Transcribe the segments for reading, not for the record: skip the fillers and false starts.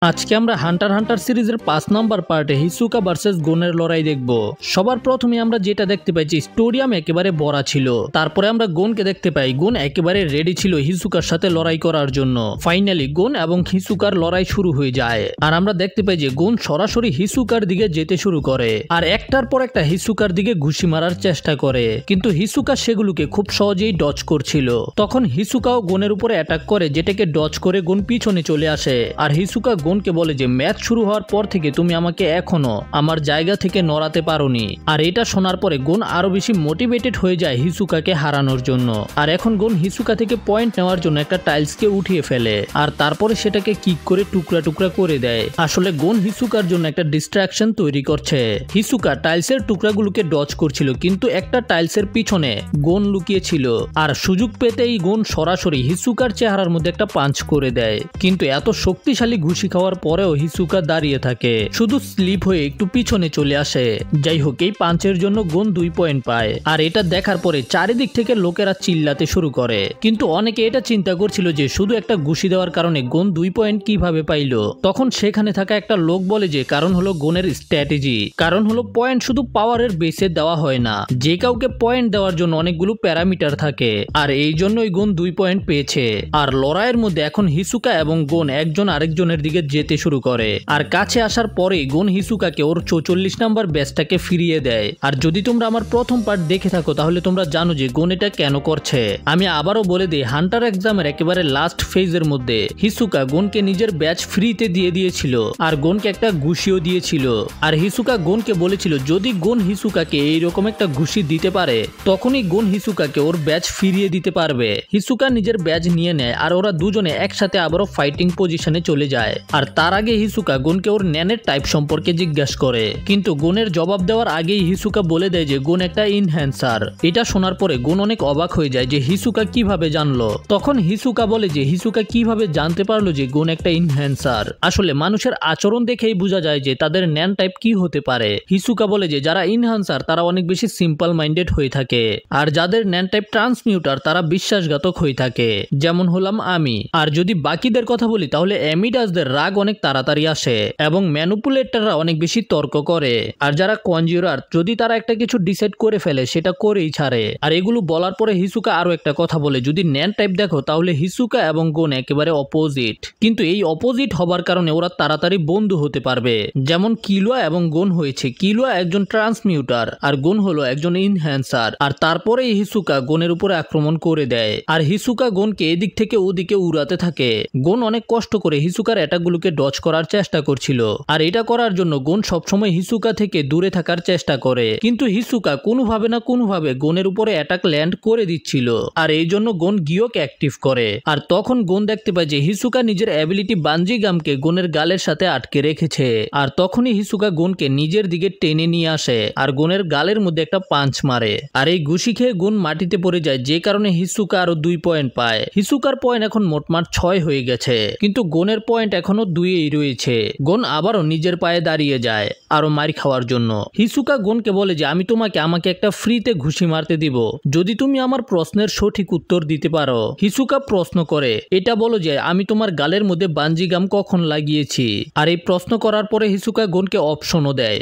আজকে আমরা Hunter Hunter সিরিজের 5 নম্বর পার্টে হিসুকা ভার্সেস গোনের লড়াই দেখব। সবার প্রথমে আমরা যেটা দেখতে পাই যে স্টেডিয়াম একেবারে ভরা ছিল। তারপরে আমরা গোনকে দেখতে পাই, গোন একেবারে রেডি ছিল হিসুকার সাথে লড়াই করার জন্য। ফাইনালি গোন এবং হিসুকার লড়াই শুরু হয়ে যায় আর আমরা দেখতে পাই যে গোন সরাসরি হিসুকার দিকে যেতে শুরু করে আর একটার পর একটা হিসুকার দিকে ঘুষি মারার চেষ্টা করে, কিন্তু হিসুকা সেগুলোকে খুব সহজেই ডজ করছিল। তখন হিসুকাও গোনের উপরে অ্যাটাক করে, যেটাকে ডজ করে গোন পিছনে চলে আসে আর হিসুকা গোনকে বলে যে ম্যাচ শুরু হওয়ার পর থেকে তুমি আমাকে এখনো আমার জায়গা থেকে নড়াতে পারোনি। আর এটা শোনার পরে গোন আরো বেশি মোটিভেটেড হয়ে যায় হিসুকাকে হারানোর জন্য। আর এখন গোন হিসুকা থেকে পয়েন্ট নেওয়ার জন্য একটা টাইলসকে উঠিয়ে ফেলে আর তারপরে সেটাকে কিক করে টুকরা টুকরা করে দেয়। আসলে গোন হিসুকার জন্য একটা ডিস্ট্রাকশন তৈরি করছে। হিসুকা টাইলসের টুকরাগুলোকে ডজ করছিল, কিন্তু একটা টাইলসের পিছনে গোন লুকিয়েছিল আর সুযোগ পেতেই গোন সরাসরি হিসুকার চেহারার মধ্যে একটা পাঞ্চ করে দেয়। কিন্তু এত শক্তিশালী ঘুষি খাওয়ার পরেও হিসুকা দাঁড়িয়ে থাকে, শুধু স্লিপ হয়ে একটু পিছনে চলে আসে। যাই হোক, এই পাঞ্চের জন্য গোন 2 পয়েন্ট পায় আর এটা দেখার পরে চারিদিক থেকে লোকেরা চিল্লাতে শুরু করে। কিন্তু অনেকে এটা চিন্তা করছিল যে শুধু একটা ঘুষি দেওয়ার কারণে গোন 2 পয়েন্ট কিভাবে পাইল। তখন সেখানে থাকা একটা লোক বলে যে কারণ হলো গোনের স্ট্র্যাটেজি, কারণ হলো পয়েন্ট শুধু পাওয়ারের বেসে দেওয়া হয় না, যে কাউকে পয়েন্ট দেওয়ার জন্য অনেকগুলো প্যারামিটার থাকে আর এই জন্যই গোন 2 পয়েন্ট পেয়েছে। আর লড়াইয়ের মধ্যে এখন হিসুকা এবং গোন একজন আরেকজনের দিকে যেতে শুরু করে আর কাছে আসার পরে গোন হিসুকাকে ওর 44 নাম্বার ব্যাচটাকে ফিরিয়ে দেয়। আর যদি তোমরা আমার প্রথম পার্ট দেখে থাকো তাহলে তোমরা জানো যে গোন এটা কেন করছে। আমি আবারও বলে দিই, হান্টার এক্সামের একেবারে লাস্ট ফেজের মধ্যে হিসুকা গোনকে নিজের ব্যাচ ফ্রিতে দিয়ে দিয়েছিল আর গোনকে একটা ঘুষিও দিয়েছিল। আর হিসুকা গোনকে বলেছিল যদি গোন হিসুকাকে এইরকম একটা ঘুষি দিতে পারে তখনই গোন হিসুকাকে ওর ব্যাচ ফিরিয়ে দিতে পারবে। হিসুকা নিজের ব্যাচ নিয়ে নেয় আর ওরা দুজনে একসাথে আবারও ফাইটিং পজিশনে চলে যায়। আর তার আগে হিসুকা গোনকে ওর ন্যানের টাইপ সম্পর্কে জিজ্ঞাসা করে, কিন্তু গোনের জবাব দেওয়ার আগেই হিসুকা বলে দেয় যে গোন একটা ইনহ্যান্সার। এটা শোনার পরে গোন অনেক অবাক হয়ে যায় যে হিসুকা কিভাবে জানলো। তখন হিসুকা বলে যে হিসুকা কিভাবে জানতে পারলো যে গোন একটা ইনহ্যান্সার। আসলে মানুষের আচরণ দেখেই বোঝা যায় যে তাদের ন্যান টাইপ কি হতে পারে। হিসুকা বলে যে যারা ইনহ্যান্সার তারা অনেক বেশি সিম্পল মাইন্ডেড হয়ে থাকে আর যাদের ন্যান টাইপ ট্রান্সমিউটার তারা বিশ্বাসঘাতক হয়ে থাকে, যেমন হলাম আমি। আর যদি বাকিদের কথা বলি তাহলে অ্যামিডাসদের রাগ অনেক তাড়াতাড়ি আসে এবং ম্যানুপুলেটররা অনেক বেশি তর্ক করে। আর যারা কনজিউরার যদি তারা একটা কিছু ডিসাইড করে ফেলে সেটা করেই ছাড়ে। আর এগুলো বলার পরে হিসুকা আরো একটা কথা বলে, যদি ন্যান টাইপ দেখো তাহলে হিসুকা এবং গোন একেবারে অপোজিট, কিন্তু এই অপোজিট হবার কারণে ওরা তাড়াতাড়ি বন্ধু হতে পারবে, যেমন কিলুয়া এবং গোন হয়েছে। কিলুয়া একজন ট্রান্সমিউটার আর গোন হলো একজন ইনহ্যান্সার। আর তারপরে হিসুকা গোনের উপরে আক্রমণ করে দেয় আর হিসুকা গোনকে এদিক থেকে ওদিকে উড়াতে থাকে। গোন অনেক কষ্ট করে হিসুকার অ্যাটাকগুলোকে ডজ করার চেষ্টা করছিল আর এটা করার জন্য গোন সবসময় হিসুকা থেকে দূরে থাকার চেষ্টা করে, কিন্তু হিসুকা কোনোভাবে না কোনোভাবে গোনের উপরে অ্যাটাক ল্যান্ড করে দিচ্ছিল আর এই জন্য গোন গিয়োকে অ্যাক্টিভ করে। আর তখন গোন দেখতে পায় যে হিসুকা নিজের অ্যাবিলিটি বানজি গামকে গোনের গালের সাথে আটকে রেখেছে আর তখনই হিসুকা গোনকে নিজের দিকে টেনে নিয়ে আসে আর গোনের গালের মধ্যে একটা পাঞ্চ মারে আর এই ঘুষি খেয়ে গোন মাটিতে পড়ে যায়, যে কারণে হিসুকা আরো 2 পয়েন্ট পায়। হিসুকার পয়েন্ট এখন মোটমাট 6 হয়ে গেছে, কিন্তু গোনের পয়েন্ট এখনো 2-ই রয়েছে। গোন আবারও নিজের পায়ে দাঁড়িয়ে যায় আরো মার খাওয়ার জন্য। হিসুকা গোনকে বলে যে আমি আমাকে একটা ফ্রিতে ঘুষি মারতে দিব যদি তুমি আমার প্রশ্নের সঠিক উত্তর দিতে পারো। হিসুকা প্রশ্ন করে, এটা বলো যে আমি তোমার গালের মধ্যে বানজি গাম কখন লাগিয়েছি। আর এই প্রশ্ন করার পরে হিসুকা গোনকে অপশনও দেয়।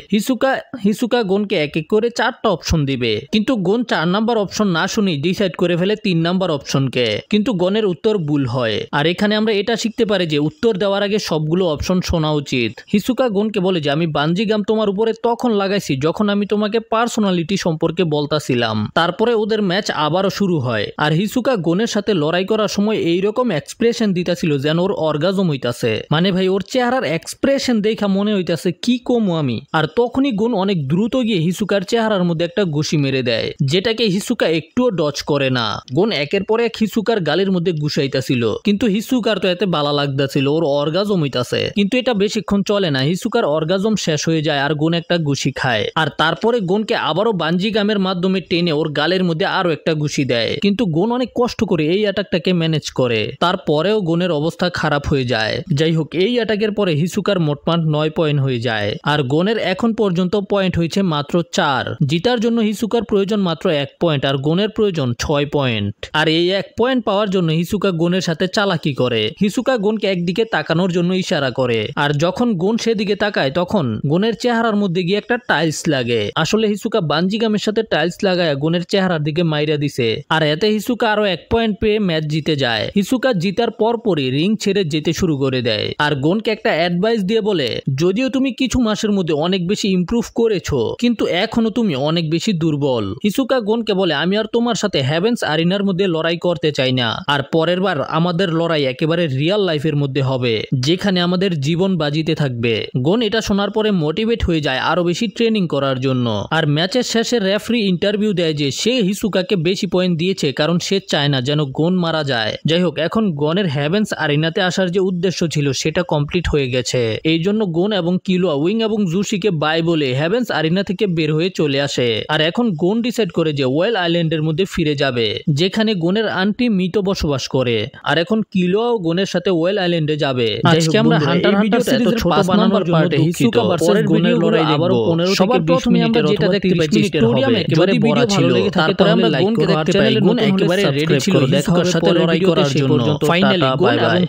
হিসুকা গোনকে এক এক করে 4টা অপশন দিবে, কিন্তু গোন 4 নাম্বার অপশন না শুনি ডিসাইড করে ফেলে 3 নাম্বার অপশনকে, কিন্তু গোনের উত্তর ভুল হয়। আর এখানে আমরা এটা শিখতে পারি যে উত্তর দেওয়ার আগে সবগুলো অপশন শোনা উচিত। হিসুকা গোনকে বলে যে আমি বানজি গাম তোমার উপরে তখন লাগাইছি যখন আমি তোমাকে পার্সোনালিটি সম্পর্কে বলতাছিলাম। তারপরে ওদের ম্যাচ আবারও শুরু হয় আর হিসুকা গোনের সাথে লড়াই করার সময় এইরকম এক্সপ্রেশন দিতাছিল যেন ওর অর্গাজম হইতাছে। মানে ভাই ওর চেহারার এক্সপ্রেশন দেখা মনে হইতাছে কি কমু আমি। আর তখনই গোন অনেক দ্রুত গিয়ে হিসুকার চেহারার মধ্যে একটা ঘুষি মেরে দেয়, যেটাকে হিসুকা একটুও ডজ করে না। গোন একের পর এক হিসুকার গালের মধ্যে ঘুষাইতাছিল, কিন্তু হিসুকার তো এতে বালা লাগতাছিল, ওর অর্গাজম হইতাছে। কিন্তু এটা বেশিক্ষণ চলে না, হিসুকার অর্গাজম শেষ হয়ে যায় আর গোন একটা ঘুষি খায়। আর তারপরে গোনকে আবারও বানজি গামের মাধ্যমে টেনে ওর গালের মধ্যে আরো একটা ঘুষি দেয়, কিন্তু গোন অনেক কষ্ট করে এই অ্যাটাকটাকে ম্যানেজ করে। তারপরেও গোনের অবস্থা খারাপ হয়ে যায়। যাই হোক, এই অ্যাটাকের পরে হিসুকার মোটমাট 9 পয়েন্ট হয়ে যায় আর গোনের এখন পর্যন্ত পয়েন্ট হয়েছে মাত্র 4। জিতার জন্য হিসুকার প্রয়োজন মাত্র 1 পয়েন্ট আর গোনের প্রয়োজন 6 পয়েন্ট। আর এই 1 পয়েন্ট পাওয়ার জন্য হিসুকা গোনের সাথে চালাকি করে। হিসুকা গোনকে একদিকে তাকানোর জন্য জন্য ইশারা করে। আর যখন গুন সেদিকে তাকায় তখন গুনের চেহারার মধ্যে গিয়ে একটা টাইলস লাগে। আসলে হিসুকা বানজিগামের সাথে টাইলস লাগায় গুনের চেহারার দিকে মাইরা দিছে। আর এতে হিসুকা আরো 1 পয়েন্ট পেয়ে ম্যাচ জিতে যায়। হিসুকা জিতার পরপরই রিং ছেড়ে যেতে শুরু করে দেয় আর গুনকে একটা অ্যাডভাইস দিয়ে বলে, যদিও তুমি কিছু মাসের মধ্যে অনেক বেশি ইমপ্রুভ করেছো কিন্তু এখনো তুমি অনেক বেশি দুর্বল। হিসুকা গুনকে বলে, আমি আর তোমার সাথে হেভেন্স আরিনার মধ্যে লড়াই করতে চাই না। আর পরের বার আমাদের লড়াই একেবারে রিয়েল লাইফের মধ্যে হবে, যেখানে আমাদের জীবন বাজিতে থাকবে। গুন এটা শোনার পরে মোটিভেট হয়ে যায় আরো বেশি ট্রেনিং করার জন্য। আর ম্যাচের শেষে রেফারি ইন্টারভিউ দেয় যে সে হিসুকাকে বেশি পয়েন্ট দিয়েছে কারণ সে চায় না যেন গুন মারা যায়। যাই হোক, এখন গনের হেভেন্স আরিনাতে আসার যে উদ্দেশ্য ছিল সেটা কমপ্লিট হয়ে গেছে। এই জন্য গুন এবং কিলোয়া উইং এবং জুসিকে বাই বলে হেভেন্স আরিনা থেকে বের হয়ে চলে আসে। আর এখন গুন ডিসাইড করে যে ওয়েল আইল্যান্ডের মধ্যে ফিরে যাবে, যেখানে গুনের আন্টি মিতো বসবাস করে। আর এখন কিলোয়া ও গুনের সাথে ওয়েল আইল্যান্ডে যাবে। আজকে আমরা হান্টার হান্টার সিরিজের ছোট বানানোর পার্টে হিসুকা ভার্সেস গুনের লড়াই আবার 15 থেকে 20 মিনিটের যেটা দেখতে পাচ্ছি স্টোরিয়াম একেবারে ভরা ছিল। তারপরে আমরা গুনকে দেখতে পাই, গুন একেবারে রেডি ছিল হিসুকার সাথে লড়াই করার জন্য। ফাইনালি গুন এবং